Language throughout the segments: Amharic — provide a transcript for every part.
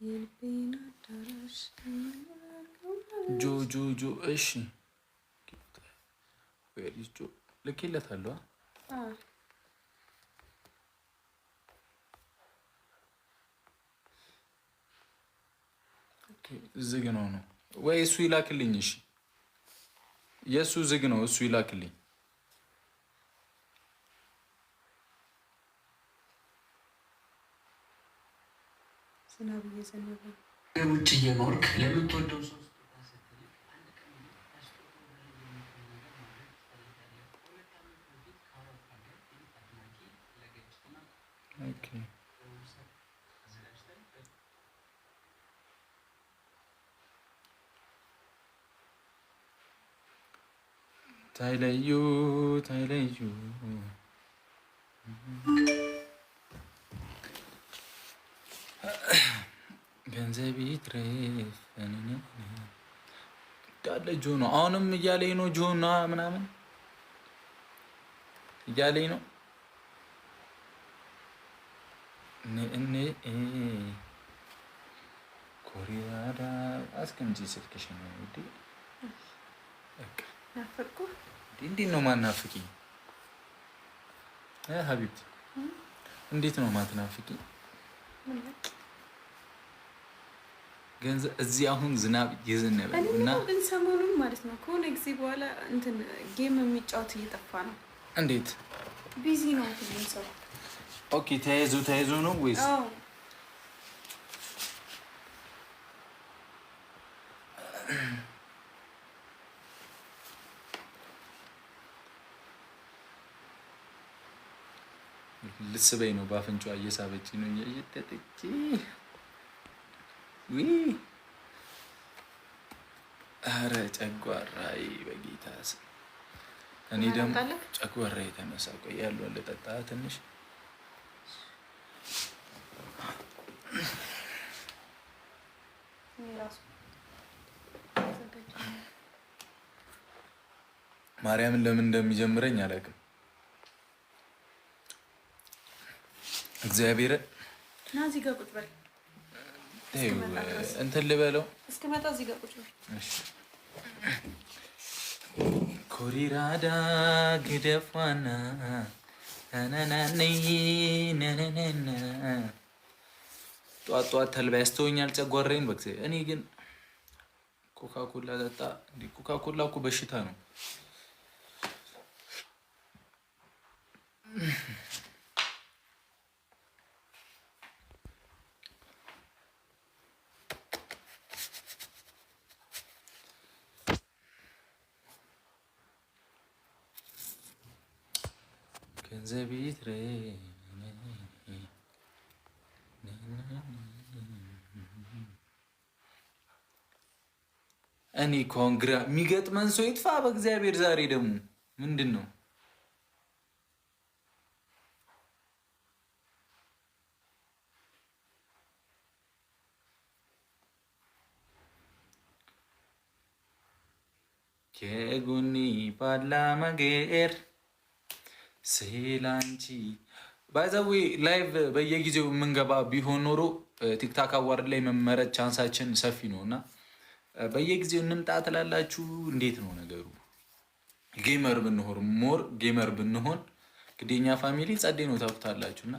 ጆ እሺ ወይልጆ ልኬለታለሁ ዝግ ነው ወይ እሱ ይላክልኝ እሺ የሱ ዝግ ነው እሱ ይላክልኝ ዝናብ እየዘነበ ውጭ እየኖርክ ለምትወደው ሰው ታይለዩ ገንዘብ ይትረፍ እንዳለ ጆ ነው። አሁንም እያለኝ ነው ጆ እና ምናምን እያለኝ ነው። ኮሪያዳ አስቀምጪ ስልክሽን ነው እንዴ? ናፈቁ እንዴት ነው ማናፍቂኝ? ሀቢብቲ እንዴት ነው ማትናፍቂኝ? ገንዘብ እዚህ አሁን ዝናብ እየዘነበ ነው እና ግን ሰሞኑን ማለት ነው ከሆነ ጊዜ በኋላ እንትን ጌም የሚጫወት እየጠፋ ነው። እንዴት ቢዚ ነው ሁሉም ሰው? ኦኬ ተያይዞ ነው ወይስ? ልስበኝ ነው በአፍንጫዋ እየሳበች ነው እየተጠጪ አረ ጨጓራይ በጌታ ስም እኔ ደግሞ ጨጓራ የተነሳ ቆይ ያለው ልጠጣ ትንሽ ማርያምን ለምን እንደሚጀምረኝ አላውቅም። እግዚአብሔር ና እዚህ ጋር ቁጭ በል እንትን ልበለው እስክመጣ እዚህ ጋር ቁጭ በል። ኮሪራዳ ግደፋና ነነነነ ጧት ጧት ተልባ ያስተውኛል ጨጓራዬን በእግዚአብሔር። እኔ ግን ኮካኮላ ጠጣ። ኮካኮላ እኮ በሽታ ነው። ገንዘብ ይትረ እኔ ኮንግራ የሚገጥመን ሰው ይጥፋ በእግዚአብሔር። ዛሬ ደግሞ ምንድን ነው? ከጎኒ ባላ መገር ሴላንቺ ባይዘዌ ላይቭ በየጊዜው የምንገባ ቢሆን ኖሮ ቲክታክ አዋርድ ላይ መመረጥ ቻንሳችን ሰፊ ነው እና በየጊዜው እንምጣ ትላላችሁ። እንዴት ነው ነገሩ? ጌመር ብንሆን ሞር ጌመር ብንሆን ግዴኛ ፋሚሊ ጸዴ ነው ታውቁታላችሁ። እና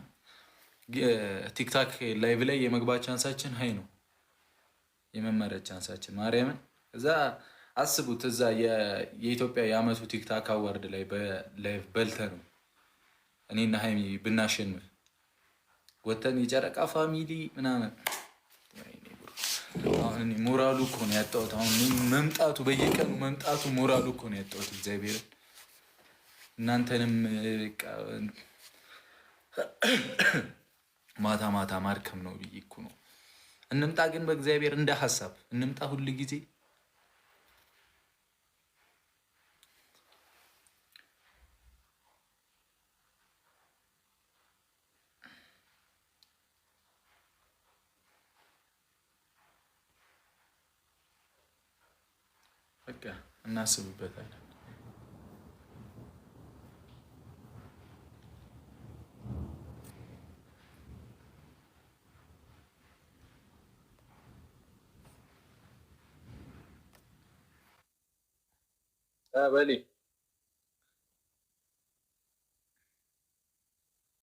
ቲክታክ ላይቭ ላይ የመግባት ቻንሳችን ሀይ ነው፣ የመመረጥ ቻንሳችን ማርያምን። እዛ አስቡት፣ እዛ የኢትዮጵያ የአመቱ ቲክታክ አዋርድ ላይ በላይቭ በልተ ነው እኔና ሀይሚ ብናሸንፍ ወተን የጨረቃ ፋሚሊ ምናምን። አሁን ሞራሉ እኮ ነው ያጣሁት። አሁን መምጣቱ በየቀኑ መምጣቱ ሞራሉ እኮ ነው ያጣሁት። እግዚአብሔርን እናንተንም ማታ ማታ ማርከም ነው ብዬ እኮ ነው። እንምጣ ግን በእግዚአብሔር እንደ ሀሳብ እንምጣ ሁል ጊዜ በቃ እናስብበታለን። በሌ